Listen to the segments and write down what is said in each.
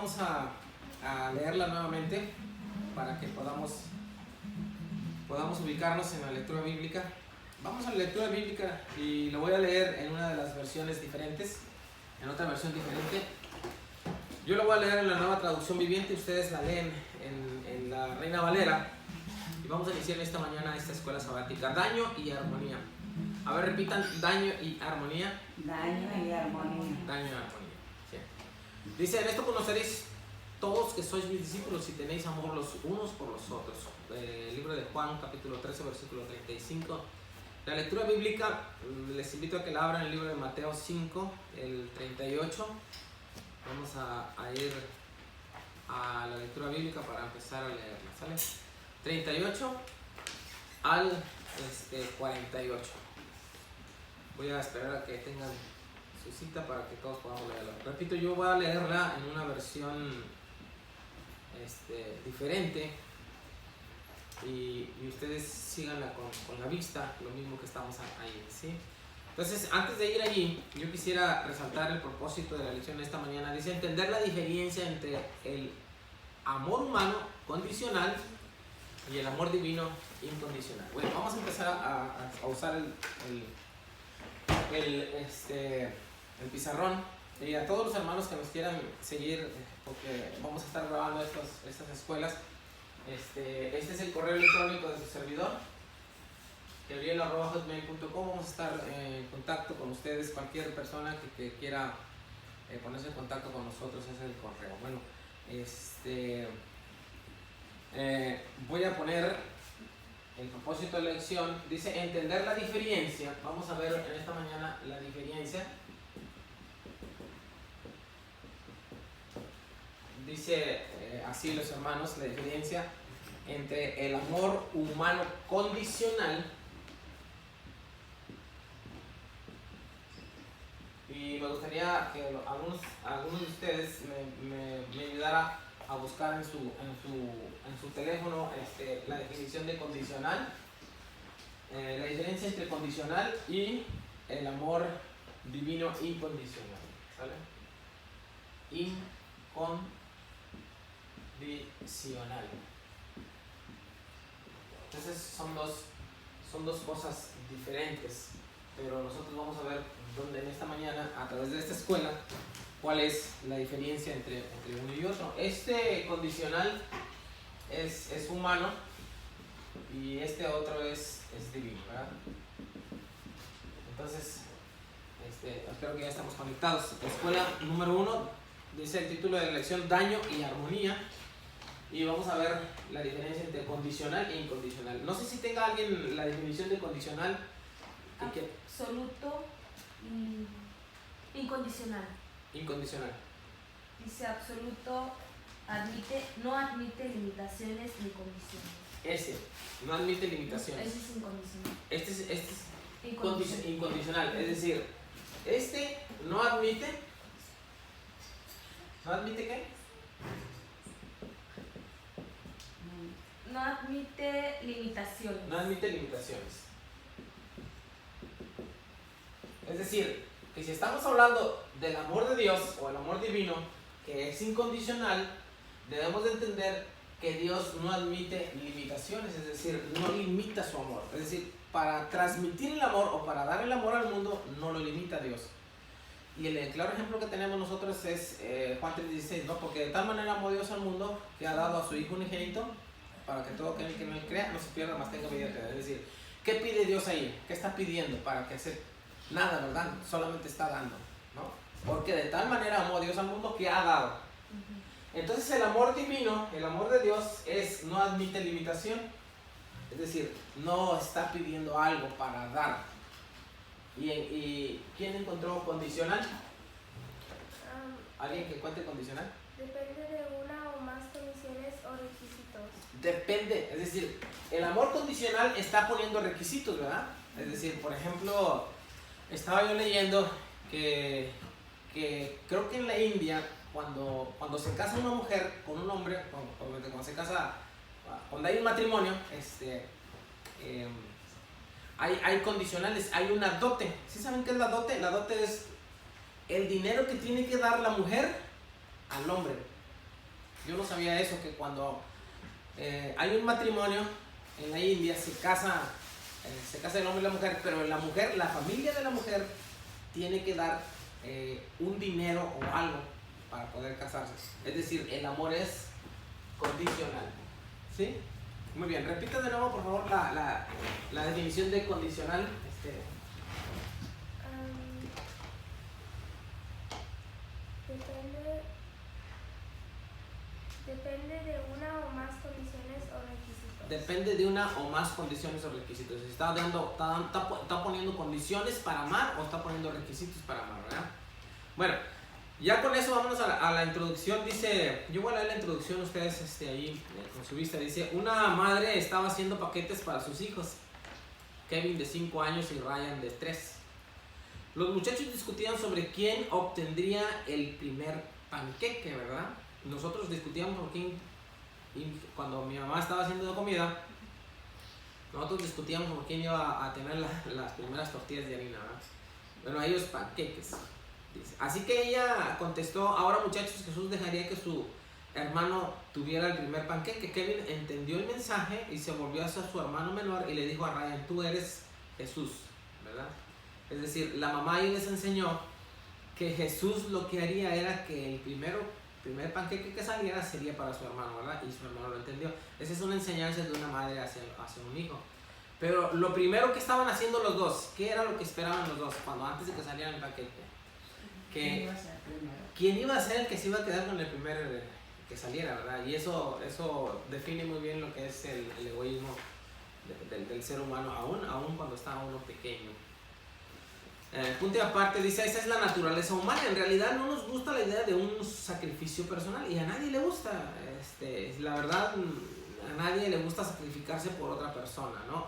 vamos a leerla nuevamente para que podamos ubicarnos en la lectura bíblica. Vamos a la lectura bíblica y lo voy a leer en una de las versiones diferentes, en otra versión diferente. Yo lo voy a leer en la Nueva Traducción Viviente, ustedes la leen en la Reina Valera. Y vamos a iniciar esta mañana esta escuela sabática. Daño y armonía. A ver, repitan, daño y armonía. Daño y armonía. Daño y armonía. Sí. Dice, en esto conoceréis todos que sois mis discípulos si tenéis amor los unos por los otros. El libro de Juan, capítulo 13, versículo 35. La lectura bíblica, les invito a que la abran en el libro de Mateo 5, el 38. Vamos a ir a la lectura bíblica para empezar a leerla, ¿sale? 38 al 48. Voy a esperar a que tengan su cita para que todos podamos leerla. Repito, yo voy a leerla en una versión diferente y ustedes síganla con la vista, lo mismo que estamos ahí, ¿sí? Entonces, antes de ir allí, yo quisiera resaltar el propósito de la lección de esta mañana. Dice, entender la diferencia entre el amor humano condicional y el amor divino incondicional. Bueno, vamos a empezar a usar el pizarrón. Y a todos los hermanos que nos quieran seguir, porque vamos a estar grabando estas escuelas. Este es el correo electrónico de su servidor, gabriel@hotmail.com. Vamos a estar en contacto con ustedes, cualquier persona que quiera ponerse en contacto con nosotros, ese es el correo. Bueno, voy a poner el propósito de la lección. Dice, entender la diferencia. Vamos a ver en esta mañana la diferencia. Dice así los hermanos, la diferencia entre el amor humano condicional y me gustaría que algunos de ustedes me ayudara a buscar en su teléfono la definición de condicional, la diferencia entre condicional y el amor divino incondicional, ¿sale? Incondicional. Entonces son dos cosas diferentes, pero nosotros vamos a ver en esta mañana, a través de esta escuela, cuál es la diferencia entre uno y otro. Este condicional es humano y este otro es divino, ¿verdad? Entonces, espero que ya estamos conectados. Escuela número 1, dice el título de la lección, daño y armonía. Y vamos a ver la diferencia entre condicional e incondicional. No sé si tenga alguien la definición de condicional. Absoluto y incondicional. Incondicional. Dice absoluto, no admite limitaciones ni condiciones. Ese, no admite limitaciones. Ese es incondicional. Este es incondicional. Es decir, no admite. ¿No admite qué? No admite limitaciones. No admite limitaciones. Es decir, que si estamos hablando del amor de Dios o el amor divino, que es incondicional, debemos de entender que Dios no admite limitaciones, es decir, no limita su amor. Es decir, para transmitir el amor o para dar el amor al mundo, no lo limita Dios. Y el claro ejemplo que tenemos nosotros es Juan 3:16, ¿no? Porque de tal manera amó Dios al mundo que ha dado a su Hijo unigénito para que todo aquel que en él crea no se pierda, mas tenga vida eterna. Es decir, ¿qué pide Dios ahí? ¿Qué está pidiendo para que se... Nada, ¿verdad? Solamente está dando, ¿no? Porque de tal manera amó Dios al mundo que ha dado. Entonces el amor divino, el amor de Dios no admite limitación. Es decir, no está pidiendo algo para dar. ¿Y quién encontró condicional? ¿Alguien que cuente condicional? Depende de una o más condiciones o requisitos. Depende, es decir, el amor condicional está poniendo requisitos, ¿verdad? Es decir, por ejemplo, estaba yo leyendo que creo que en la India, cuando se casa una mujer con un hombre, cuando se casa, cuando hay un matrimonio, hay condicionales, hay una dote. ¿Sí saben qué es la dote? La dote es el dinero que tiene que dar la mujer al hombre. Yo no sabía eso, que cuando hay un matrimonio en la India, se casa el hombre y la mujer, pero la mujer, la familia de la mujer, tiene que dar un dinero o algo para poder casarse. Es decir, el amor es condicional. ¿Sí? Muy bien, repita de nuevo por favor la definición de condicional. Depende de una o más condiciones o requisitos. Depende de una o más condiciones o requisitos. Está poniendo condiciones para amar o está poniendo requisitos para amar, ¿verdad? Bueno, ya con eso vámonos a la introducción. Dice, yo voy a leer la introducción, ustedes ahí con su vista. Dice, una madre estaba haciendo paquetes para sus hijos, Kevin de 5 años y Ryan de 3. Los muchachos discutían sobre quién obtendría el primer panqueque, ¿verdad? Nosotros discutíamos por quién, cuando mi mamá estaba haciendo comida, nosotros discutíamos por quién iba a tener las primeras tortillas de harina, ¿verdad? Bueno, ellos panqueques. Dice. Así que ella contestó, ahora muchachos, Jesús dejaría que su hermano tuviera el primer panqueque. Kevin entendió el mensaje y se volvió hacia su hermano menor y le dijo a Ryan, tú eres Jesús, ¿verdad? Es decir, la mamá ahí les enseñó que Jesús lo que haría era que el primer panqueque que saliera sería para su hermano, ¿verdad? Y su hermano lo entendió. Esa es una enseñanza de una madre hacia un hijo. Pero lo primero que estaban haciendo los dos, ¿qué era lo que esperaban los dos cuando antes de que saliera el panqueque? ¿Quién iba a ser el que se iba a quedar con el primer que saliera, ¿verdad? Y eso define muy bien lo que es el egoísmo del ser humano, aún cuando está uno pequeño. Punto y aparte, dice, esa es la naturaleza humana. En realidad no nos gusta la idea de un sacrificio personal y a nadie le gusta. La verdad, a nadie le gusta sacrificarse por otra persona, ¿no?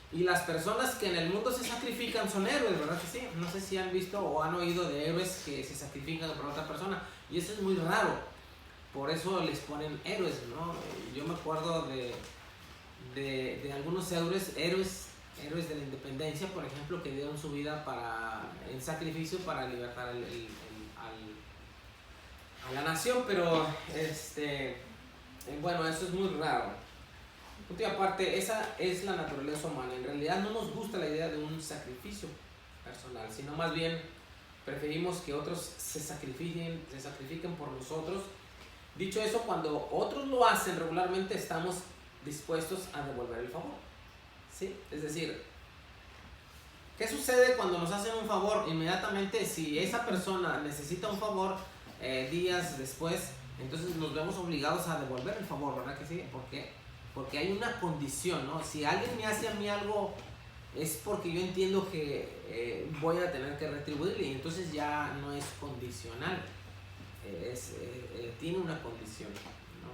Y las personas que en el mundo se sacrifican son héroes, ¿verdad que sí? No sé si han visto o han oído de héroes que se sacrifican por otra persona. Y eso es muy raro. Por eso les ponen héroes, ¿no? Yo me acuerdo de algunos héroes de la independencia, por ejemplo, que dieron su vida en sacrificio para libertar a la nación, pero bueno, eso es muy raro. Punto y aparte, esa es la naturaleza humana. En realidad no nos gusta la idea de un sacrificio personal, sino más bien preferimos que otros se sacrifiquen por nosotros. Dicho eso, cuando otros lo hacen regularmente estamos dispuestos a devolver el favor. ¿Sí? Es decir, ¿qué sucede cuando nos hacen un favor? Inmediatamente, si esa persona necesita un favor días después, entonces nos vemos obligados a devolver el favor, ¿verdad que sí? Porque hay una condición, ¿no? Si alguien me hace a mí algo, es porque yo entiendo que voy a tener que retribuirle y entonces ya no es condicional, tiene una condición, ¿no?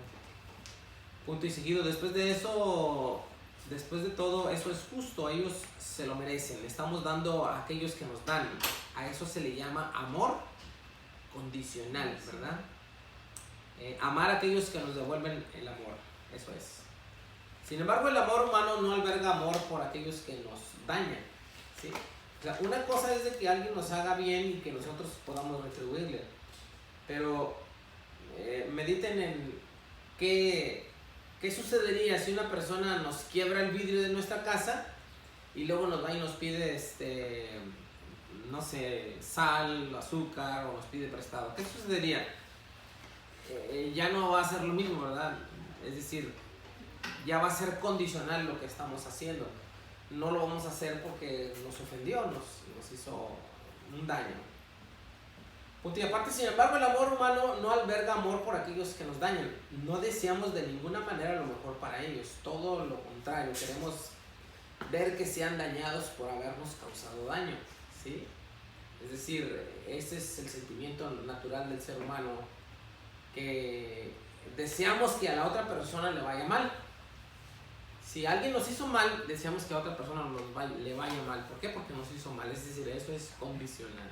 Punto y seguido. Después de todo, eso es justo, ellos se lo merecen. Le estamos dando a aquellos que nos dan. A eso se le llama amor condicional, ¿verdad? Amar a aquellos que nos devuelven el amor, eso es. Sin embargo, el amor humano no alberga amor por aquellos que nos dañan, ¿sí? O sea, una cosa es de que alguien nos haga bien y que nosotros podamos retribuirle, pero mediten en qué sucedería si una persona nos quiebra el vidrio de nuestra casa y luego nos va y nos pide, no sé, sal, azúcar o nos pide prestado. ¿Qué sucedería? Ya no va a ser lo mismo, ¿verdad? Es decir, ya va a ser condicional lo que estamos haciendo. No lo vamos a hacer porque nos ofendió, nos hizo un daño. Punto y aparte, sin embargo, el amor humano no alberga amor por aquellos que nos dañan. No deseamos de ninguna manera lo mejor para ellos. Todo lo contrario, queremos ver que sean dañados por habernos causado daño, ¿sí? Es decir, ese es el sentimiento natural del ser humano, que deseamos que a la otra persona le vaya mal. Si alguien nos hizo mal, deseamos que a otra persona le vaya mal. ¿Por qué? Porque nos hizo mal. Es decir, eso es condicional.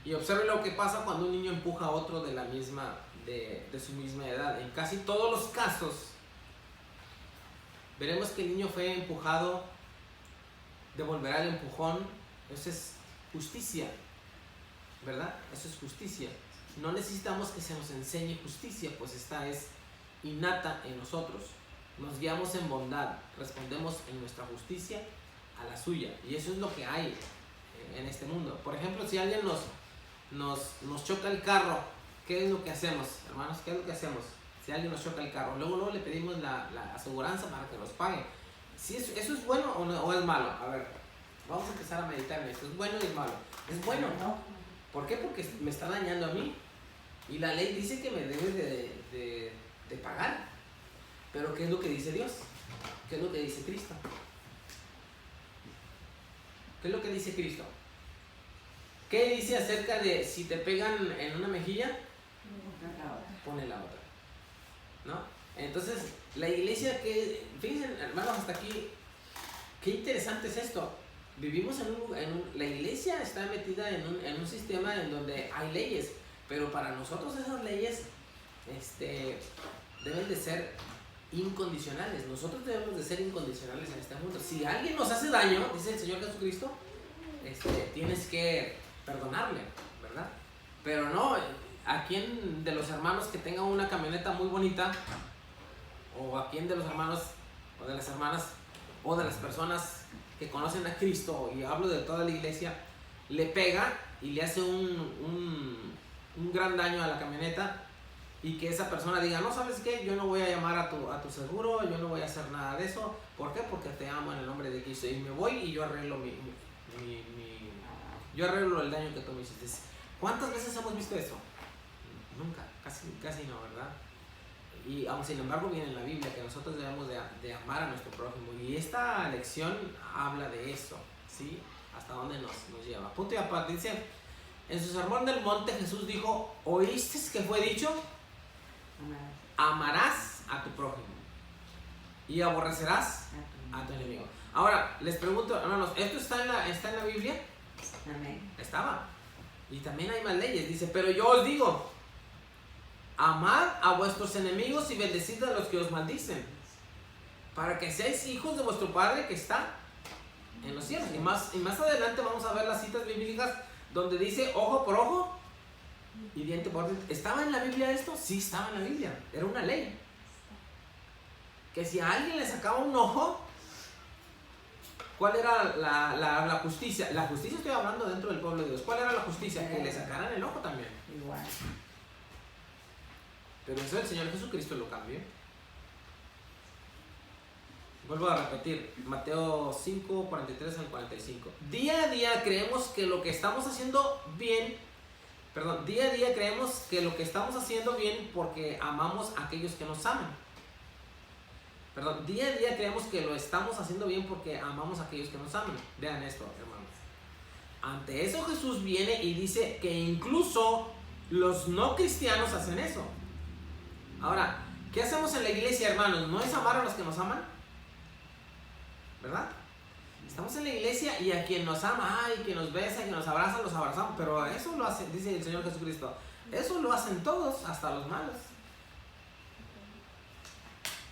Y observe lo que pasa cuando un niño empuja a otro de su misma edad. En casi todos los casos, veremos que el niño fue empujado, devolverá el empujón. Eso es justicia, ¿verdad? Eso es justicia. no necesitamos que se nos enseñe justicia, pues esta es innata en nosotros. Nos guiamos en bondad, respondemos en nuestra justicia a la suya. Y eso es lo que hay en este mundo. Por ejemplo, si alguien nos choca el carro, ¿qué es lo que hacemos, hermanos? ¿Qué es lo que hacemos? Si alguien nos choca el carro, luego le pedimos la aseguranza para que nos pague. Si eso es bueno o es malo. A ver, vamos a empezar a meditar en esto. ¿Es bueno y es malo? Es bueno. No. ¿Por qué? Porque me está dañando a mí. Y la ley dice que me debe de pagar. Pero ¿qué es lo que dice Dios? ¿Qué es lo que dice Cristo? ¿Qué es lo que dice Cristo? ¿Qué dice acerca de si te pegan en una mejilla? Pone la otra. ¿No? Entonces, la iglesia que... Fíjense, hermanos, hasta aquí, qué interesante es esto. Vivimos la iglesia está metida en un sistema en donde hay leyes, pero para nosotros esas leyes deben de ser incondicionales. Nosotros debemos de ser incondicionales en este mundo. Si alguien nos hace daño, dice el Señor Jesucristo, tienes que perdonarle, ¿verdad? Pero no, ¿a quién de los hermanos que tenga una camioneta muy bonita, o a quién de los hermanos o de las hermanas o de las personas que conocen a Cristo, y hablo de toda la iglesia, le pega y le hace un gran daño a la camioneta, y que esa persona diga, no, ¿sabes qué? Yo no voy a llamar a tu seguro, yo no voy a hacer nada de eso? ¿Por qué? Porque te amo en el nombre de Cristo, y me voy y yo arreglo yo arreglo el daño que tú me hiciste. ¿Cuántas veces hemos visto eso? Nunca, casi no, ¿verdad? Y aun sin embargo viene en la Biblia que nosotros debemos de amar a nuestro prójimo, y esta lección habla de eso, ¿sí? Hasta dónde nos lleva. Punto y aparte, dice, en su sermón del monte Jesús dijo, ¿oíste que fue dicho? Amarás a tu prójimo y aborrecerás a tu enemigo. Ahora, les pregunto, hermanos, ¿esto está en la Biblia? Amén. Estaba. Y también hay más leyes, dice, pero yo os digo, amad a vuestros enemigos y bendecid a los que os maldicen, para que seáis hijos de vuestro Padre que está en los cielos. Y más adelante vamos a ver las citas bíblicas donde dice ojo por ojo y diente por diente. ¿Estaba en la Biblia esto? Sí, estaba en la Biblia. Era una ley. Que si a alguien le sacaba un ojo, ¿cuál era la justicia? La justicia, estoy hablando dentro del pueblo de Dios. ¿Cuál era la justicia? Que le sacaran el ojo también. Igual. Pero eso el Señor Jesucristo lo cambió. Vuelvo a repetir, Mateo 5, 43 al 45. Día a día creemos que lo que estamos haciendo bien, día a día creemos que lo que estamos haciendo bien porque amamos a aquellos que nos aman. Día a día creemos que lo estamos haciendo bien porque amamos a aquellos que nos aman. Vean esto, hermanos. Ante eso Jesús viene y dice que incluso los no cristianos hacen eso. Ahora, ¿qué hacemos en la iglesia, hermanos? ¿No es amar a los que nos aman? ¿Verdad? Estamos en la iglesia y a quien nos ama, quien nos besa, quien nos abraza, los abrazamos. Pero eso lo hace, dice el Señor Jesucristo, eso lo hacen todos, hasta los malos.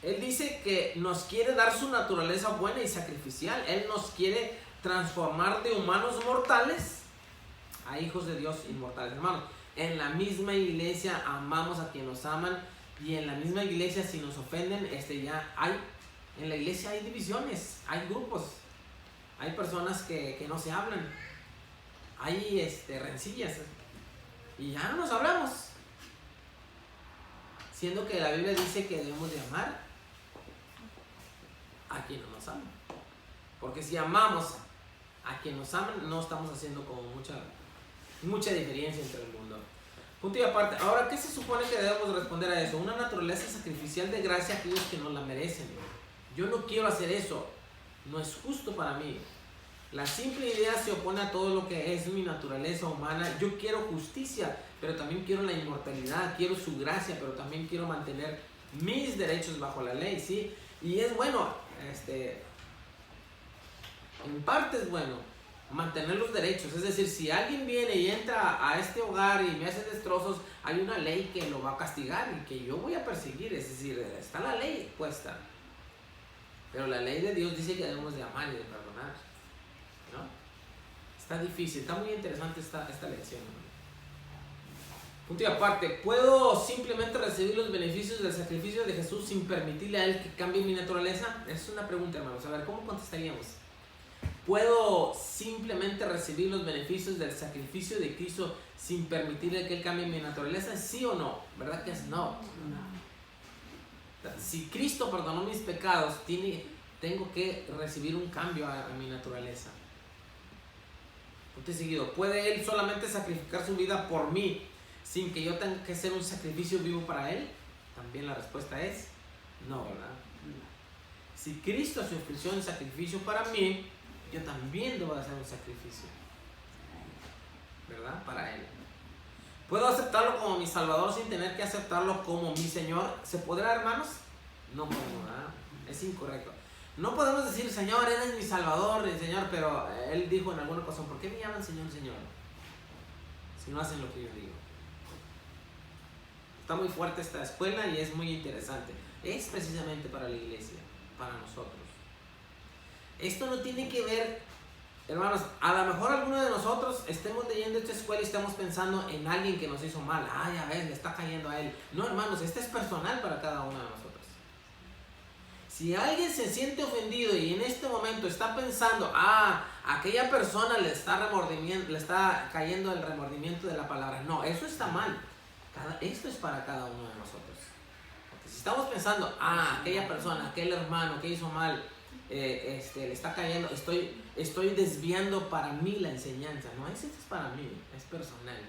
Él dice que nos quiere dar su naturaleza buena y sacrificial. Él nos quiere transformar de humanos mortales a hijos de Dios inmortales. Hermanos, en la misma iglesia amamos a quien nos aman, y en la misma iglesia si nos ofenden, en la iglesia hay divisiones, hay grupos, hay personas que no se hablan, hay rencillas, y ya no nos hablamos, siendo que la Biblia dice que debemos de amar a quien no nos ama, porque si amamos a quien nos aman, no estamos haciendo como mucha diferencia entre el mundo. Punto y aparte. Ahora, ¿qué se supone que debemos responder a eso? Una naturaleza sacrificial de gracia a aquellos que no la merecen. Yo no quiero hacer eso, no es justo para mí. La simple idea se opone a todo lo que es mi naturaleza humana. Yo quiero justicia, pero también quiero la inmortalidad, quiero su gracia, pero también quiero mantener mis derechos bajo la ley, ¿sí? Y es bueno, en parte es bueno mantener los derechos. Es decir, si alguien viene y entra a este hogar y me hace destrozos, hay una ley que lo va a castigar y que yo voy a perseguir. Es decir, está la ley puesta, pero la ley de Dios dice que debemos de amar y de perdonar, ¿no? Está difícil, está muy interesante esta lección, ¿no? Punto y aparte, ¿puedo simplemente recibir los beneficios del sacrificio de Jesús sin permitirle a Él que cambie mi naturaleza? Esa es una pregunta, hermanos. A ver, ¿cómo contestaríamos? ¿Puedo simplemente recibir los beneficios del sacrificio de Cristo sin permitirle que Él cambie mi naturaleza? ¿Sí o no? ¿Verdad que es no? Si Cristo perdonó mis pecados, tengo que recibir un cambio a mi naturaleza. Punto y seguido. ¿Puede Él solamente sacrificar su vida por mí sin que yo tenga que ser un sacrificio vivo para Él? También la respuesta es no, ¿verdad? Si Cristo se ofreció en sacrificio para mí, yo también debo hacer un sacrificio, ¿verdad? Para Él. ¿Puedo aceptarlo como mi Salvador sin tener que aceptarlo como mi Señor? ¿Se podrá, hermanos? No podemos, ¿verdad? Es incorrecto. No podemos decir, Señor, eres mi Salvador, Señor, pero Él dijo en alguna ocasión, ¿por qué me llaman Señor, Señor? Si no hacen lo que yo digo. Está muy fuerte esta escuela y es muy interesante. Es precisamente para la iglesia, para nosotros. Esto no tiene que ver, hermanos, a lo mejor alguno de nosotros estemos leyendo esta escuela y estamos pensando en alguien que nos hizo mal. Ay, a ver, le está cayendo a él. No, hermanos, esta es personal para cada uno de nosotros. Si alguien se siente ofendido y en este momento está pensando, aquella persona le está cayendo el remordimiento de la palabra. No, eso está mal. Esto es para cada uno de nosotros. Porque si estamos pensando, aquella persona, aquel hermano que hizo mal, le está cayendo, estoy desviando para mí la enseñanza. No, esto es para mí, es personal.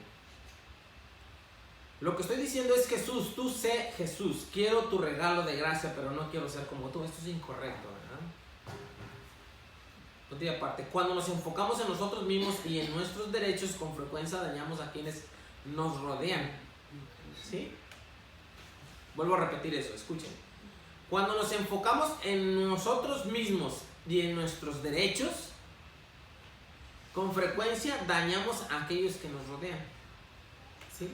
Lo que estoy diciendo es, Jesús, tú sé Jesús, quiero tu regalo de gracia, pero no quiero ser como tú. Esto es incorrecto, ¿verdad? Punto y aparte, cuando nos enfocamos en nosotros mismos y en nuestros derechos, con frecuencia dañamos a quienes nos rodean. ¿Sí? Vuelvo a repetir eso, escuchen. Cuando nos enfocamos en nosotros mismos y en nuestros derechos, con frecuencia dañamos a aquellos que nos rodean. ¿Sí?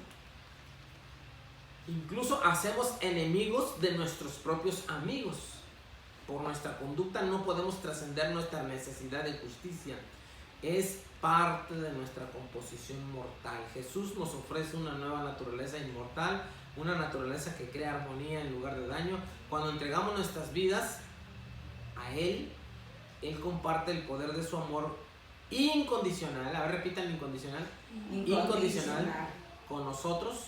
Incluso hacemos enemigos de nuestros propios amigos. Por nuestra conducta no podemos trascender nuestra necesidad de justicia. Es parte de nuestra composición mortal. Jesús nos ofrece una nueva naturaleza inmortal, una naturaleza que crea armonía en lugar de daño. Cuando entregamos nuestras vidas a Él, Él comparte el poder de su amor incondicional. A ver, repitan incondicional. Incondicional con nosotros,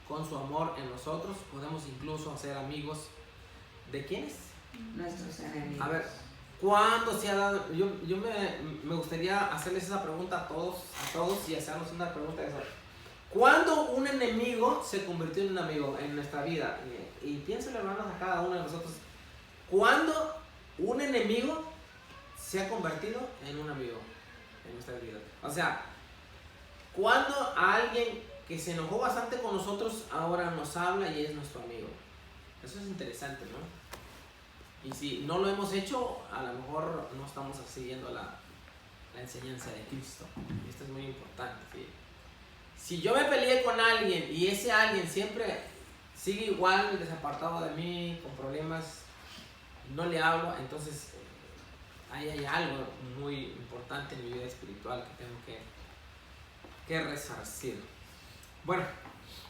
con su amor en nosotros. Podemos incluso ser amigos de ¿quiénes? Nuestros enemigos. A ver, ¿cuándo se ha dado? Yo me gustaría hacerles esa pregunta a todos y hacernos una pregunta de esa. ¿Cuándo un enemigo se convirtió en un amigo en nuestra vida? Y piénsenlo, hermanos, a cada uno de nosotros. ¿Cuándo un enemigo se ha convertido en un amigo en nuestra vida? O sea, ¿cuándo a alguien que se enojó bastante con nosotros ahora nos habla y es nuestro amigo? Eso es interesante, ¿no? Y si no lo hemos hecho, a lo mejor no estamos siguiendo la enseñanza de Cristo. Y esto es muy importante, ¿sí? Si yo me peleé con alguien y ese alguien siempre sigue igual, desapartado de mí, con problemas, no le hablo, entonces ahí hay algo muy importante en mi vida espiritual que tengo que resarcir. Bueno,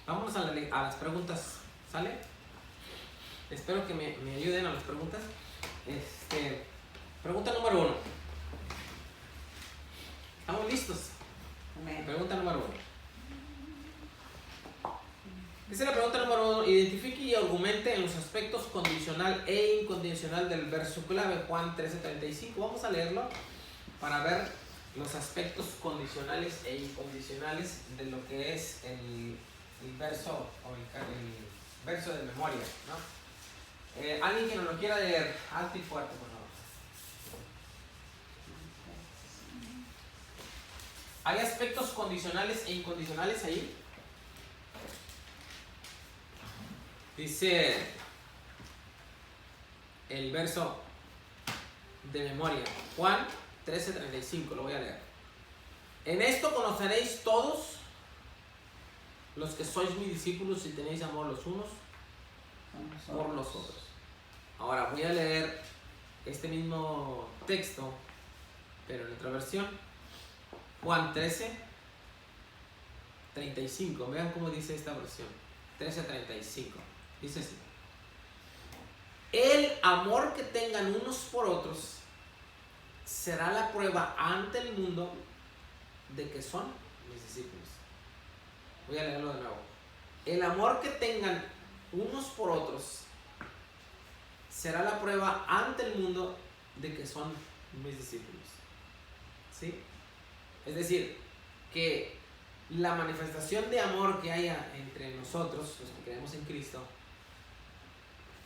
vamos a las preguntas, ¿sale? Espero que me ayuden a las preguntas. Pregunta número 1. ¿Estamos listos? Amén. Pregunta número 1. Dice la pregunta número 1, identifique y argumente en los aspectos condicional e incondicional del verso clave, Juan 13:35. Vamos a leerlo para ver los aspectos condicionales e incondicionales de lo que es el verso o el verso de memoria, ¿no? Alguien que nos lo quiera leer, alto y fuerte, por favor. ¿Hay aspectos condicionales e incondicionales ahí? Dice el verso de memoria, Juan 13:35, lo voy a leer. En esto conoceréis todos los que sois mis discípulos si tenéis amor los unos por los otros. Ahora voy a leer este mismo texto, pero en otra versión. Juan 13, 35. Vean cómo dice esta versión. 13:35. Dice así. El amor que tengan unos por otros será la prueba ante el mundo de que son mis discípulos. Voy a leerlo de nuevo. El amor que tengan unos por otros será la prueba ante el mundo de que son mis discípulos. ¿Sí? Es decir, que la manifestación de amor que haya entre nosotros, los que creemos en Cristo,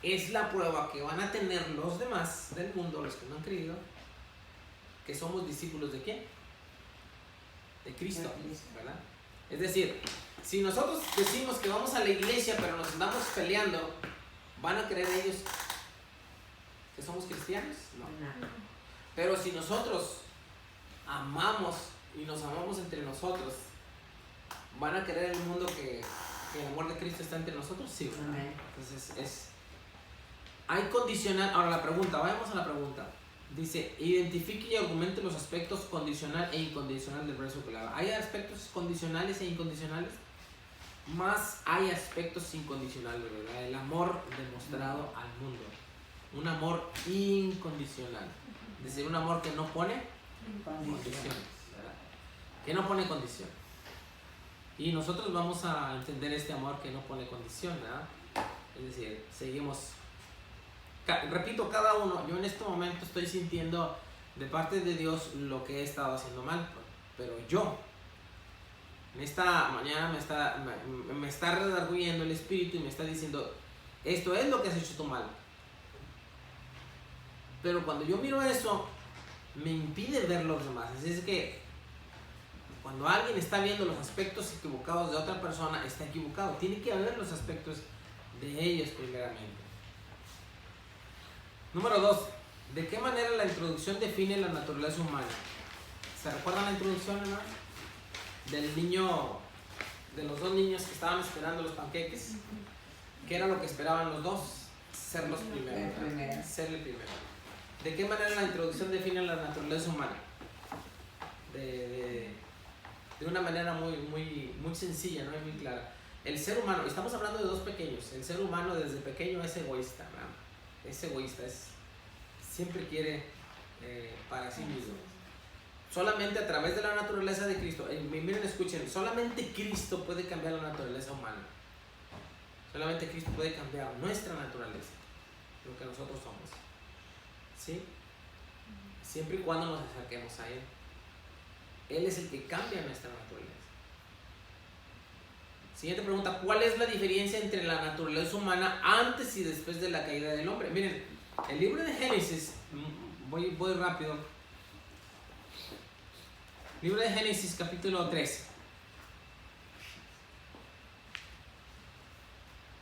es la prueba que van a tener los demás del mundo, los que no han creído, que somos discípulos de ¿quién? De Cristo, ¿verdad? Es decir, si nosotros decimos que vamos a la iglesia pero nos andamos peleando, ¿van a creer ellos que somos cristianos? No. Pero si nosotros amamos y nos amamos entre nosotros, ¿van a creer el mundo que el amor de Cristo está entre nosotros? Sí, ¿verdad? Entonces hay condicional. Ahora la pregunta, vayamos a la pregunta. Dice, identifique y argumente los aspectos condicional e incondicional del verso clave. ¿Hay aspectos condicionales e incondicionales? Más hay aspectos incondicionales, ¿verdad? El amor demostrado al mundo. Un amor incondicional. Es decir, un amor que no pone condiciones, ¿verdad? Que no pone condición. Y nosotros vamos a entender este amor que no pone condición, ¿verdad? Es decir, seguimos. Repito, cada uno, yo en este momento estoy sintiendo de parte de Dios lo que he estado haciendo mal, pero yo, en esta mañana me está redarguyendo el Espíritu y me está diciendo, esto es lo que has hecho tú mal. Pero cuando yo miro eso, me impide ver los demás. Así es que cuando alguien está viendo los aspectos equivocados de otra persona, está equivocado. Tiene que ver los aspectos de ellos primeramente. Número 2. ¿De qué manera la introducción define la naturaleza humana? ¿Se recuerdan la introducción, hermano? Del niño, de los dos niños que estaban esperando los panqueques. ¿Qué era lo que esperaban los dos? Ser los primeros. Ser el primero. ¿De qué manera la introducción define la naturaleza humana? De una manera muy sencilla, ¿no? Y muy clara. El ser humano, estamos hablando de dos pequeños. El ser humano desde pequeño es egoísta, ¿verdad? Es egoísta, siempre quiere para sí mismo. Solamente a través de la naturaleza de Cristo, miren, escuchen, solamente Cristo puede cambiar la naturaleza humana. Solamente Cristo puede cambiar nuestra naturaleza, lo que nosotros somos. ¿Sí? Siempre y cuando nos acerquemos a Él. Él es el que cambia nuestra naturaleza. Siguiente pregunta, ¿cuál es la diferencia entre la naturaleza humana antes y después de la caída del hombre? Miren, el libro de Génesis, voy rápido. Libro de Génesis, capítulo 3.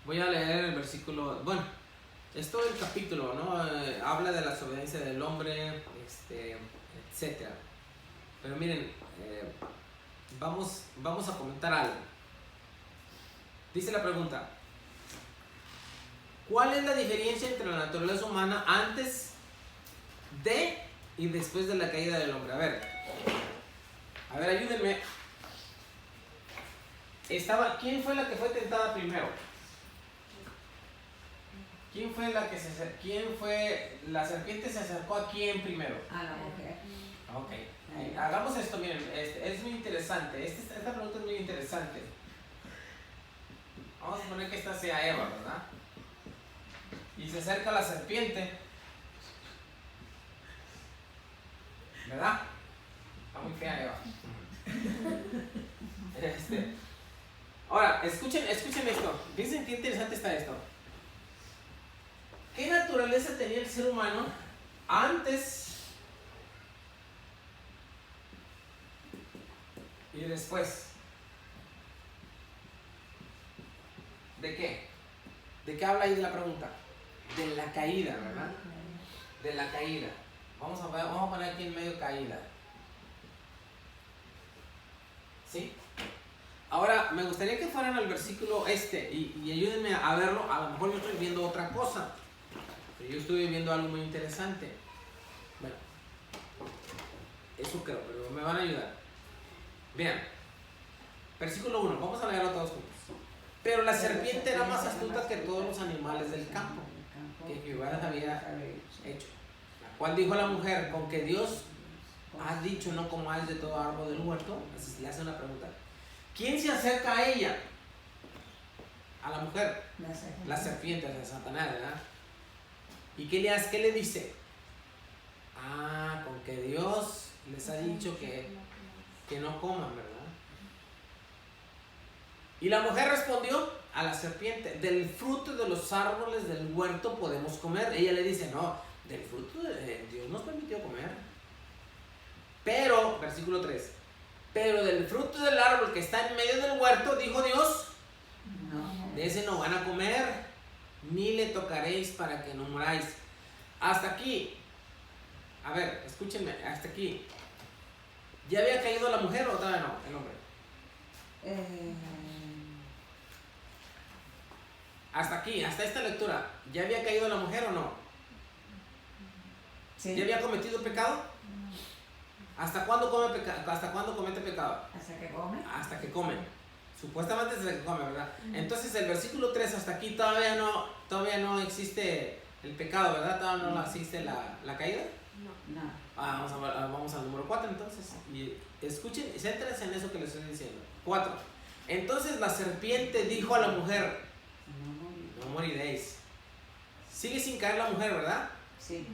Voy a leer el versículo, bueno, es todo el capítulo, ¿no? Habla de la desobediencia del hombre, etc. Pero miren, vamos a comentar algo. Dice la pregunta, ¿cuál es la diferencia entre la naturaleza humana antes de y después de la caída del hombre? A ver, ayúdenme. ¿Quién fue la que fue tentada primero? La serpiente se acercó a quién primero? A la mujer. Ok, hagamos esto, miren, es muy interesante, esta pregunta es muy interesante. Vamos a suponer que esta sea Eva, ¿verdad? Y se acerca la serpiente, ¿verdad? Está muy fea Eva. Ahora, escuchen esto. Piensen qué interesante está esto. ¿Qué naturaleza tenía el ser humano antes y después? ¿De qué? ¿De qué habla ahí de la pregunta? De la caída, ¿verdad? De la caída. Vamos a poner aquí en medio caída. ¿Sí? Ahora, me gustaría que fueran al versículo y ayúdenme a verlo. A lo mejor yo estoy viendo otra cosa, pero yo estoy viendo algo muy interesante. Bueno, eso creo, pero me van a ayudar. Vean. Versículo 1, vamos a leerlo todos juntos. Pero la serpiente era más astuta que todos los animales del campo que Jehová les había hecho, la cual dijo a la mujer: con que Dios ha dicho no comáis de todo árbol del huerto. Así le hace una pregunta. ¿Quién se acerca a ella? A la mujer. La serpiente de Satanás, ¿verdad? ¿Y qué le hace? ¿Qué le dice? Ah, con que Dios les ha dicho que no coman, ¿verdad? Y la mujer respondió a la serpiente: del fruto de los árboles del huerto podemos comer. Ella le dice: no, del fruto de Dios nos permitió comer. Pero, versículo 3, pero del fruto del árbol que está en medio del huerto, dijo Dios, de ese no van a comer, ni le tocaréis para que no muráis. Hasta aquí, a ver, escúchenme, hasta aquí. ¿Ya había caído la mujer o todavía no, el hombre? Hasta aquí, hasta esta lectura, ¿ya había caído la mujer o no? Sí. ¿Ya había cometido pecado? ¿Hasta cuándo comete pecado? Hasta que come. Hasta que come. Supuestamente desde que come, ¿verdad? Entonces el versículo 3 hasta aquí todavía no existe el pecado, ¿verdad? Todavía no existe la caída. No. No. Vamos al número 4 entonces. Y escuchen, céntrense en eso que les estoy diciendo. 4. Entonces la serpiente dijo a la mujer: no moriréis. Sigue sin caer la mujer, ¿verdad? Sí.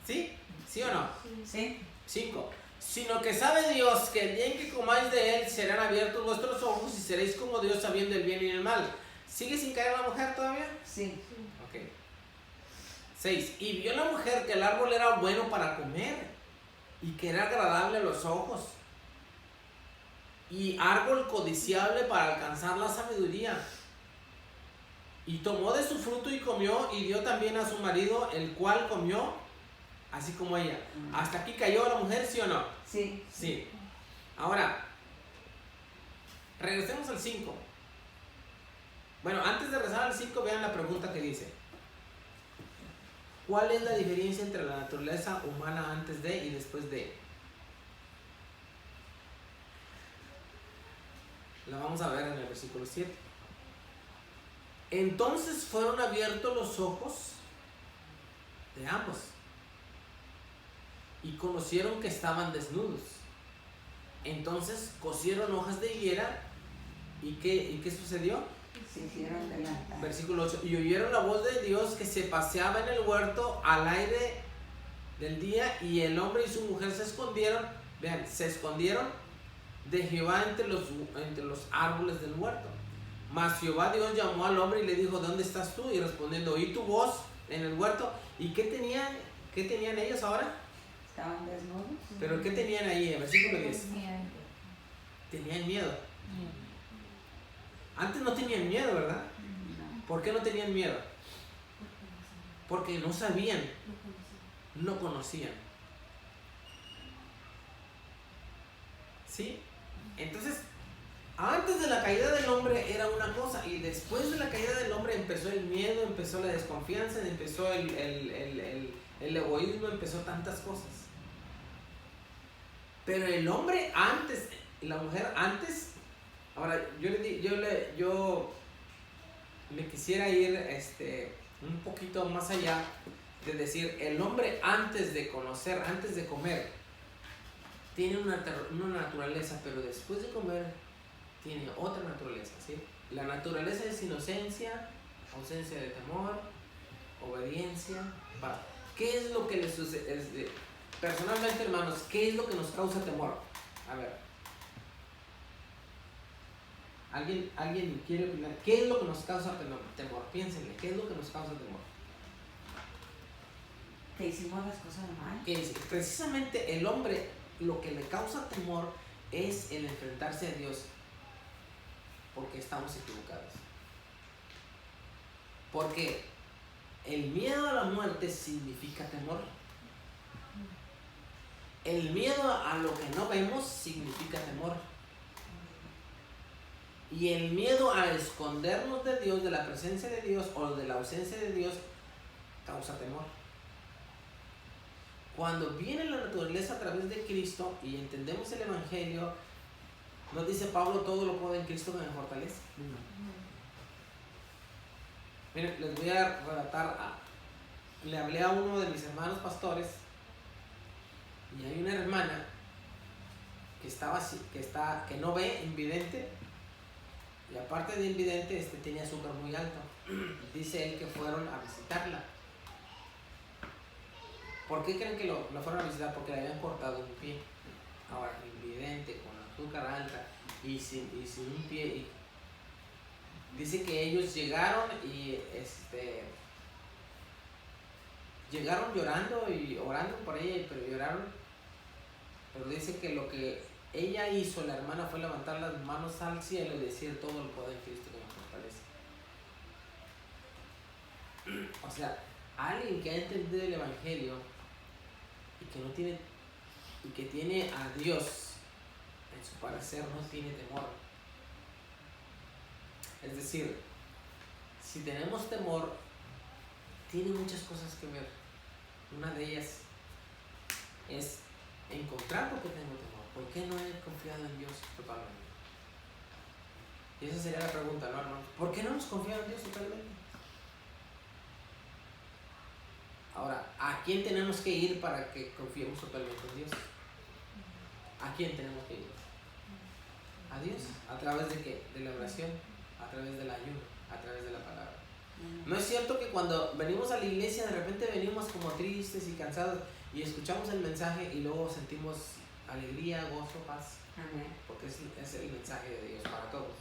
¿Sí? ¿Sí o no? Sí. 5. Sino que sabe Dios que el día en que comáis de él serán abiertos vuestros ojos y seréis como Dios, sabiendo el bien y el mal. ¿Sigue sin caer la mujer todavía? Sí. Ok. 6. Y vio la mujer que el árbol era bueno para comer y que era agradable a los ojos y árbol codiciable para alcanzar la sabiduría. Y tomó de su fruto y comió, y dio también a su marido, el cual comió así como ella. ¿Hasta aquí cayó la mujer, sí o no? Sí. Sí. Ahora, regresemos al 5. Bueno, antes de regresar al 5, vean la pregunta que dice: ¿cuál es la diferencia entre la naturaleza humana antes de y después de? La vamos a ver en el versículo 7. Entonces fueron abiertos los ojos de ambos y conocieron que estaban desnudos. Entonces cosieron hojas de higuera. ¿Y qué sucedió? Se hicieron delantal. Versículo 8. Y oyeron la voz de Dios que se paseaba en el huerto al aire del día, y el hombre y su mujer se escondieron. Vean, se escondieron de Jehová entre los árboles del huerto. Mas Jehová Dios llamó al hombre y le dijo: ¿dónde estás tú? Y respondiendo: oí tu voz en el huerto. ¿Y qué tenían ellos ahora? Estaban desnudos. ¿Pero qué tenían ahí? En versículo 10. Tenían miedo. Antes no tenían miedo, ¿verdad? No. ¿Por qué no tenían miedo? Porque no sabían, no conocían. ¿Sí? Entonces, antes de la caída del hombre era una cosa, y después de la caída del hombre empezó el miedo, empezó la desconfianza, empezó el egoísmo, empezó tantas cosas. Pero el hombre antes, y la mujer antes. Ahora, yo me quisiera ir un poquito más allá de decir: el hombre antes de conocer, antes de comer, tiene una naturaleza, pero después de comer tiene otra naturaleza, ¿sí? La naturaleza es inocencia, ausencia de temor, obediencia, paz. ¿Qué es lo que le sucede? Personalmente, hermanos, ¿qué es lo que nos causa temor? A ver, ¿alguien quiere opinar? ¿Qué es lo que nos causa temor? Piénsenle, ¿qué es lo que nos causa temor? Que hicimos las cosas mal. Que precisamente el hombre, lo que le causa temor es el enfrentarse a Dios, porque estamos equivocados. Porque el miedo a la muerte significa temor. El miedo a lo que no vemos significa temor. Y el miedo a escondernos de Dios, de la presencia de Dios o de la ausencia de Dios, causa temor. Cuando viene la naturaleza a través de Cristo y entendemos el Evangelio, ¿No dice Pablo todo lo puedo en Cristo que me fortalece? Miren, les voy a relatar, le hablé a uno de mis hermanos pastores y hay una hermana que no ve, invidente, y aparte de invidente, tenía azúcar muy alto. Dice él que fueron a visitarla. ¿Por qué creen que lo fueron a visitar? Porque le habían cortado un pie. Ahora, invidente, con azúcar alta y sin un pie. Y dice que ellos llegaron y llegaron llorando y orando por ella, pero lloraron. Pero dice que lo que ella hizo, la hermana, fue levantar las manos al cielo y decir todo el poder de Cristo que me fortalece. O sea, alguien que ha entendido el Evangelio y que tiene a Dios en su parecer, no tiene temor. Es decir, si tenemos temor, tiene muchas cosas que ver. Una de ellas es encontrar por qué tengo temor. ¿Por qué no he confiado en Dios totalmente? Y esa sería la pregunta, ¿no, hermano? ¿Por qué no hemos confiado en Dios totalmente? Ahora, ¿a quién tenemos que ir para que confiemos totalmente en Dios? ¿A quién tenemos que ir? A Dios. ¿A través de qué? De la oración, a través del ayuno, a través de la palabra. ¿No es cierto que cuando venimos a la iglesia de repente venimos como tristes y cansados y escuchamos el mensaje y luego sentimos alegría, gozo, paz? Amén. Porque es el mensaje de Dios para todos.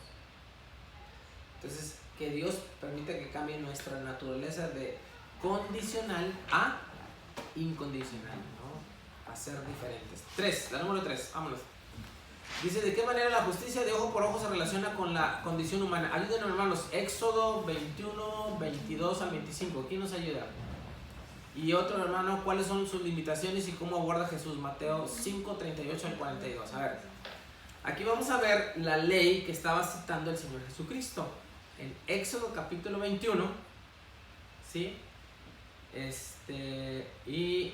Entonces, que Dios permita que cambie nuestra naturaleza de condicional a incondicional, ¿no? A ser diferentes. La número 3, vámonos. Dice, ¿de qué manera la justicia de ojo por ojo se relaciona con la condición humana? Ayúdenos, hermanos. Éxodo 21, 22 al 25. ¿Quién nos ayuda? Y otro, hermano, ¿cuáles son sus limitaciones y cómo aborda Jesús? Mateo 5, 38 al 42. A ver, aquí vamos a ver la ley que estaba citando el Señor Jesucristo. En Éxodo capítulo 21, ¿sí? Y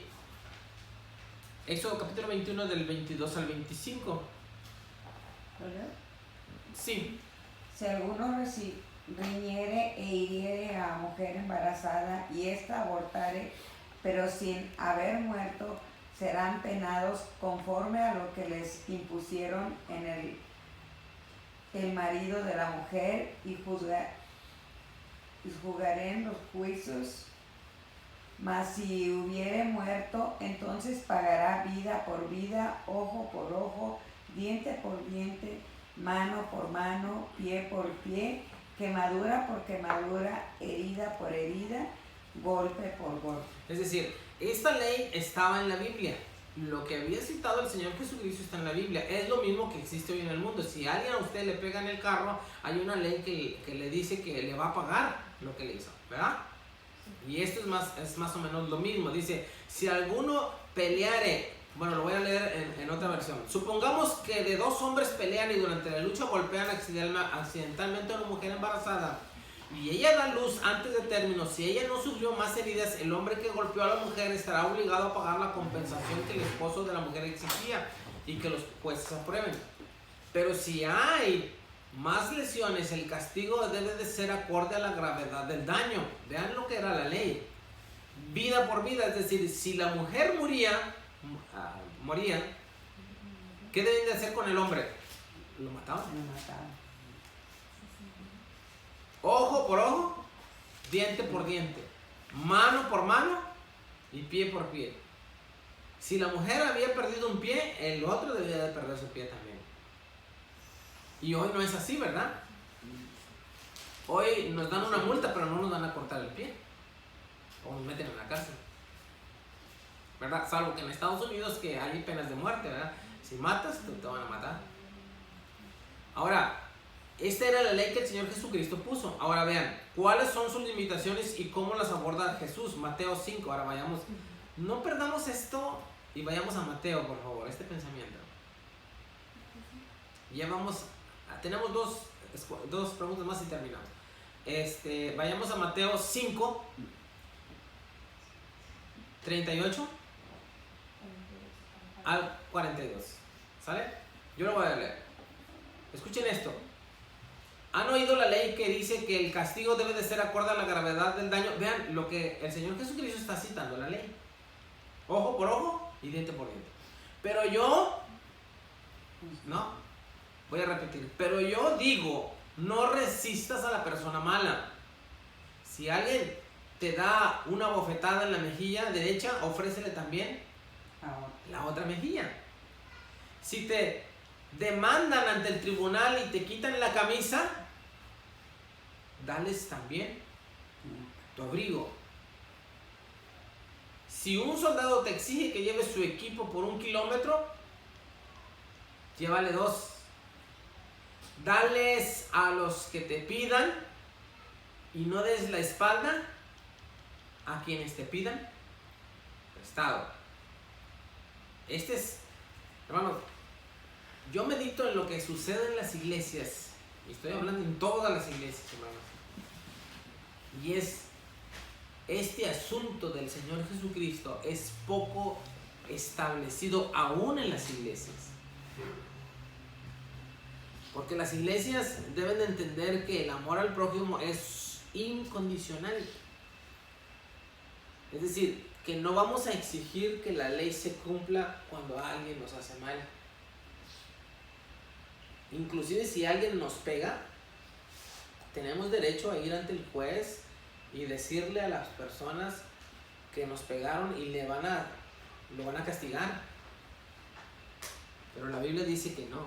Éxodo capítulo 21 del 22 al 25. ¿Verdad? Sí. Si alguno riñere e hiriere a mujer embarazada y ésta abortare, pero sin haber muerto, serán penados conforme a lo que les impusieron en el marido de la mujer, y juzgarán los juicios. Mas si hubiere muerto, entonces pagará vida por vida, ojo por ojo, diente por diente, mano por mano, pie por pie, quemadura por quemadura, herida por herida, golpe por golpe. Es decir, esta ley estaba en la Biblia. Lo que había citado el Señor Jesucristo está en la Biblia. Es lo mismo que existe hoy en el mundo. Si a alguien a usted le pega en el carro, hay una ley que le dice que le va a pagar lo que le hizo, ¿verdad? Y esto es más o menos lo mismo. Dice, si alguno peleare, bueno, lo voy a leer en otra versión. Supongamos que de dos hombres pelean y durante la lucha golpean accidentalmente a una mujer embarazada y ella da luz antes de término. Si ella no sufrió más heridas, el hombre que golpeó a la mujer estará obligado a pagar la compensación que el esposo de la mujer exigía y que los jueces aprueben. Pero si hay más lesiones, el castigo debe de ser acorde a la gravedad del daño. Vean lo que era la ley. Vida por vida, es decir, si la mujer moría, ¿qué deben de hacer con el hombre? Lo mataban. Ojo por ojo, diente por diente, mano por mano y pie por pie. Si la mujer había perdido un pie, el otro debía de perder su pie también. Y hoy no es así, ¿verdad? Hoy nos dan una multa, pero no nos van a cortar el pie. O nos meten en la cárcel, ¿verdad? Salvo que en Estados Unidos que hay penas de muerte, ¿verdad? Si matas, te van a matar. Ahora, esta era la ley que el Señor Jesucristo puso. Ahora vean, ¿cuáles son sus limitaciones y cómo las aborda Jesús? Mateo 5, ahora vayamos. No perdamos esto y vayamos a Mateo, por favor, este pensamiento. Ya vamos, tenemos dos preguntas más y terminamos. Vayamos a Mateo 5, 38 al 42. ¿Sale? Yo lo voy a leer. Escuchen esto. ¿Han oído la ley que dice que el castigo debe de ser acorde a la gravedad del daño? Vean lo que el Señor Jesucristo está citando, la ley. Ojo por ojo y diente por diente. Pero yo, no, voy a repetir. Pero yo digo, no resistas a la persona mala. Si alguien te da una bofetada en la mejilla derecha, ofrécele también la otra mejilla. Si te demandan ante el tribunal y te quitan la camisa, dales también tu abrigo. Si un soldado te exige que lleves su equipo por 1 kilómetro, llévale 2. Dales a los que te pidan y no des la espalda a quienes te pidan prestado. Hermano, yo medito en lo que sucede en las iglesias, y estoy hablando en todas las iglesias, hermanos, y este asunto del Señor Jesucristo es poco establecido aún en las iglesias. Porque las iglesias deben de entender que el amor al prójimo es incondicional. Es decir, que no vamos a exigir que la ley se cumpla cuando alguien nos hace mal. Inclusive si alguien nos pega, tenemos derecho a ir ante el juez y decirle a las personas que nos pegaron y lo van a castigar. Pero la Biblia dice que no.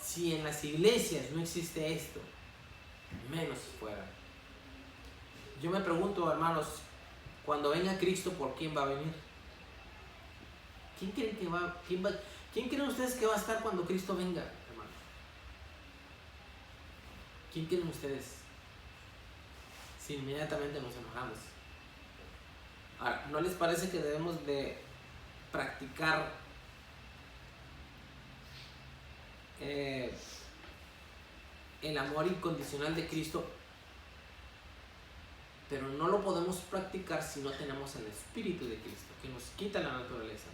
Si en las iglesias no existe esto, menos fuera. Yo me pregunto, hermanos, cuando venga Cristo, ¿por quién va a venir? ¿Quién creen ustedes que va a estar cuando Cristo venga, hermanos? ¿Quién creen ustedes? Si inmediatamente nos enojamos. Ahora, ¿no les parece que debemos de practicar el amor incondicional de Cristo? Pero no lo podemos practicar si no tenemos el Espíritu de Cristo, que nos quita la naturaleza.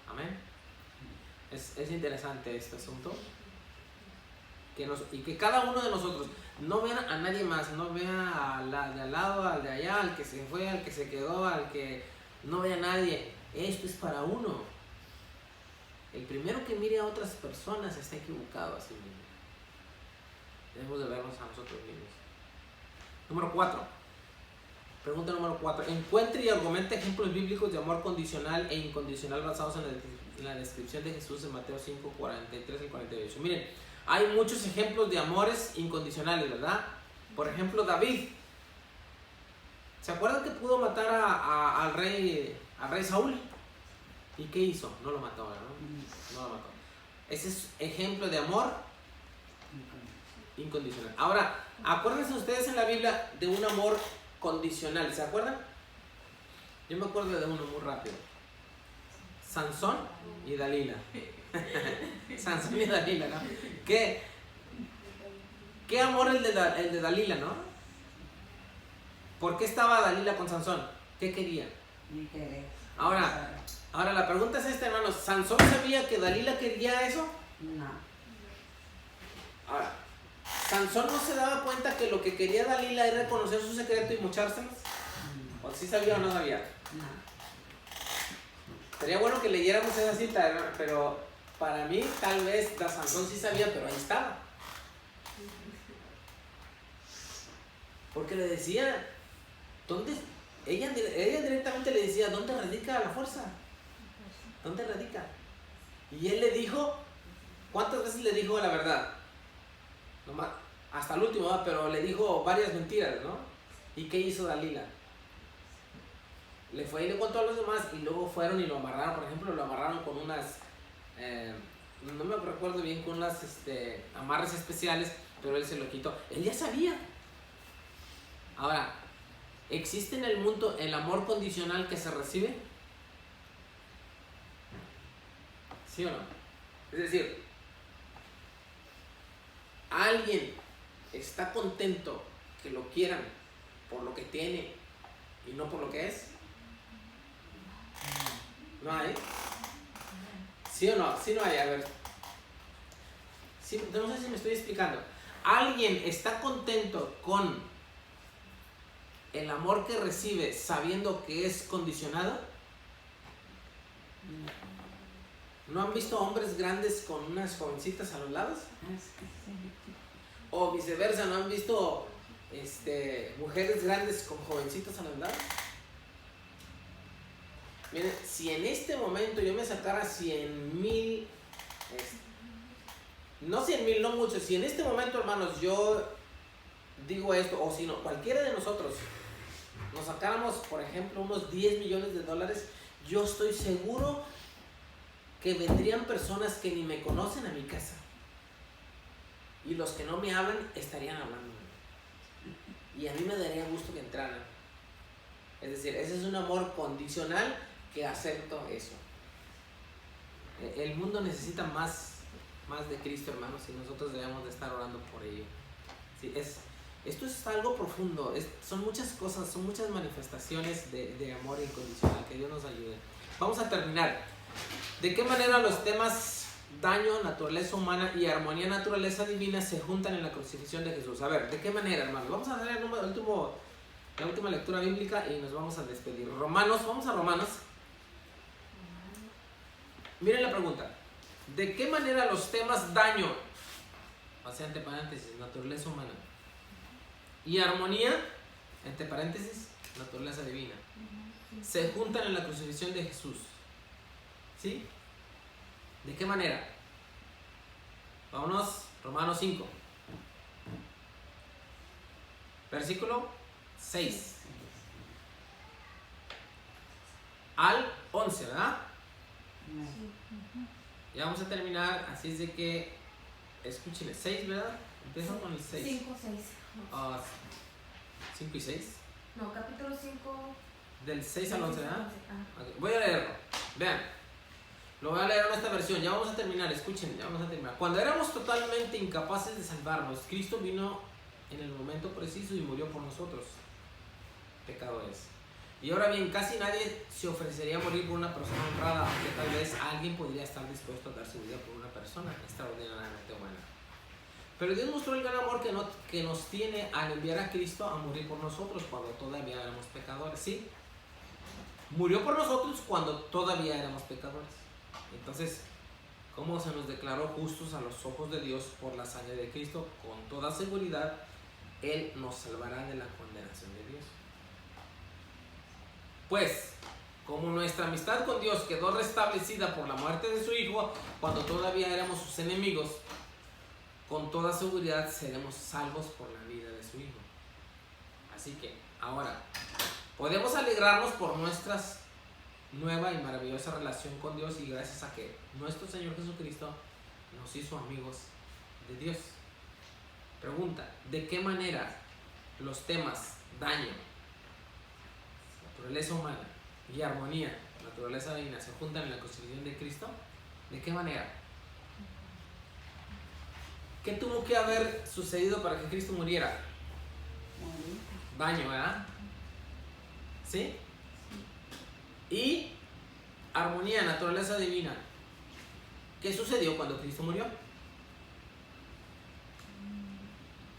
Amén. Es interesante este asunto. Y que cada uno de nosotros no vea a nadie más, no vea al de al lado, al de allá, al que se fue, al que se quedó, al que no vea a nadie. Esto es para uno. El primero que mire a otras personas está equivocado a sí mismo. Debemos de vernos a nosotros mismos. Número 4. Pregunta número 4. Encuentre y argumente ejemplos bíblicos de amor condicional e incondicional basados en la descripción de Jesús en Mateo 5, 43 al 48. Miren, hay muchos ejemplos de amores incondicionales, ¿verdad? Por ejemplo, David. ¿Se acuerdan que pudo matar al rey Saúl? ¿Y qué hizo? No lo mató, ¿verdad? No lo mató. Ese es ejemplo de amor incondicional. Ahora, acuérdense ustedes en la Biblia de un amor condicional. ¿Se acuerdan? Yo me acuerdo de uno muy rápido. Sansón y Dalila. Sansón y Dalila, ¿no? ¿Qué amor el de Dalila, ¿no? ¿Por qué estaba Dalila con Sansón? ¿Qué quería? Ahora la pregunta es esta, hermanos. ¿Sansón sabía que Dalila quería eso? No. Ahora, ¿Sansón no se daba cuenta que lo que quería Dalila era reconocer su secreto y mochárselos? ¿O sí sabía o no sabía? No. Sería bueno que leyéramos esa cita, pero para mí tal vez Sansón sí sabía, pero ahí estaba. Porque le decía, ella directamente le decía, ¿dónde radica la fuerza? ¿Dónde radica? Y él le dijo, ¿cuántas veces le dijo la verdad? Nomás, hasta el último, pero le dijo varias mentiras, ¿no? ¿Y qué hizo Dalila? Le fue y le contó a los demás y luego fueron y lo amarraron. Por ejemplo, lo amarraron con unas, no me recuerdo bien, con unas amarres especiales, pero él se lo quitó. Él ya sabía. Ahora, ¿existe en el mundo el amor condicional que se recibe? ¿Sí o no? Es decir, ¿alguien está contento que lo quieran por lo que tiene y no por lo que es? No hay. ¿Sí o no? ¿Sí no hay? A ver. Sí, no sé si me estoy explicando. ¿Alguien está contento con el amor que recibe sabiendo que es condicionado? ¿No han visto hombres grandes con unas jovencitas a los lados? O viceversa, ¿no han visto mujeres grandes con jovencitos a los lados? Miren, si en este momento yo me sacara 100,000, no 100,000, no mucho, si en este momento, hermanos, yo digo esto, o si no, cualquiera de nosotros nos sacáramos, por ejemplo, unos 10 millones de dólares, yo estoy seguro que vendrían personas que ni me conocen a mi casa. Y los que no me hablan estarían hablando. Y a mí me daría gusto que entraran. Es decir, ese es un amor condicional que acepto eso. El mundo necesita más de Cristo, hermanos, y nosotros debemos de estar orando por ello. Sí, esto es algo profundo, son muchas cosas, son muchas manifestaciones de amor incondicional. Que Dios nos ayude. Vamos a terminar. ¿De qué manera los temas daño, naturaleza humana y armonía, naturaleza divina se juntan en la crucifixión de Jesús? A ver, ¿de qué manera, hermanos? Vamos a hacer la última lectura bíblica y nos vamos a despedir. Vamos a Romanos. Miren la pregunta. ¿De qué manera los temas daño, o sea, entre paréntesis, naturaleza humana, y armonía, entre paréntesis, naturaleza divina, se juntan en la crucifixión de Jesús? ¿Sí? ¿De qué manera? Vámonos, Romanos 5. Versículo 6 al 11, ¿verdad? Ya vamos a terminar, así es de que escuchen el 6, ¿verdad? Empieza con el 6. 5, 6. 5 y 6. No, capítulo 5. Del 6 al 11, ¿verdad? Ah. Okay. Voy a leerlo. Vean. Lo voy a leer en esta versión. Ya vamos a terminar. Escuchen, ya vamos a terminar. Cuando éramos totalmente incapaces de salvarnos, Cristo vino en el momento preciso y murió por nosotros, pecadores. Y ahora bien, casi nadie se ofrecería a morir por una persona honrada, aunque tal vez alguien podría estar dispuesto a dar su vida por una persona extraordinariamente buena. Pero Dios mostró el gran amor que nos tiene al enviar a Cristo a morir por nosotros cuando todavía éramos pecadores. ¿Sí? Murió por nosotros cuando todavía éramos pecadores. Entonces, ¿cómo se nos declaró justos a los ojos de Dios por la sangre de Cristo? Con toda seguridad, Él nos salvará de la condenación de Dios. Pues, como nuestra amistad con Dios quedó restablecida por la muerte de su Hijo, cuando todavía éramos sus enemigos, con toda seguridad seremos salvos por la vida de su Hijo. Así que, ahora, podemos alegrarnos por nuestra nueva y maravillosa relación con Dios y gracias a que nuestro Señor Jesucristo nos hizo amigos de Dios. Pregunta, ¿de qué manera los temas daño, naturaleza humana y armonía, naturaleza divina, se juntan en la crucifixión de Cristo? ¿De qué manera? ¿Qué tuvo que haber sucedido para que Cristo muriera? Daño, ¿verdad? ¿Sí? Y armonía, naturaleza divina. ¿Qué sucedió cuando Cristo murió?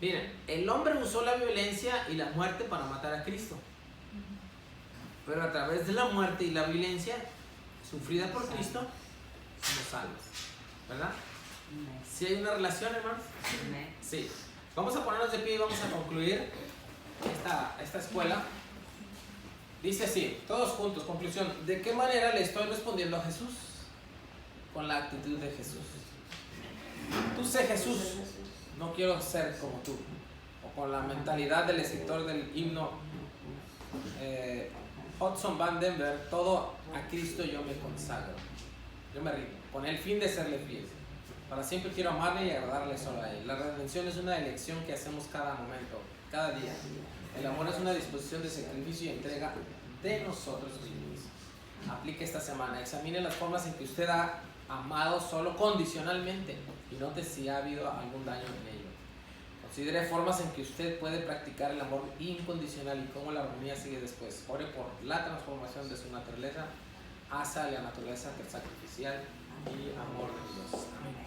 Miren, el hombre usó la violencia y la muerte para matar a Cristo. Pero a través de la muerte y la violencia sufrida por Cristo, somos salvos. ¿Verdad? ¿Sí hay una relación, hermanos? Sí. Vamos a ponernos de pie y vamos a concluir esta escuela. Dice así, todos juntos, conclusión. ¿De qué manera le estoy respondiendo a Jesús? Con la actitud de Jesús. Tú sé Jesús, no quiero ser como tú. O con la mentalidad del escritor del himno Hudson Van Denver, todo a Cristo yo me consagro. Yo me rindo, con el fin de serle fiel. Para siempre quiero amarle y agradarle solo a Él. La redención es una elección que hacemos cada momento, cada día. El amor es una disposición de sacrificio y entrega de nosotros mismos. Aplique esta semana. Examine las formas en que usted ha amado solo condicionalmente y note si ha habido algún daño en ello. Considere formas en que usted puede practicar el amor incondicional y cómo la armonía sigue después. Ore por la transformación de su naturaleza hacia la naturaleza sacrificial y amor de Dios. Amén.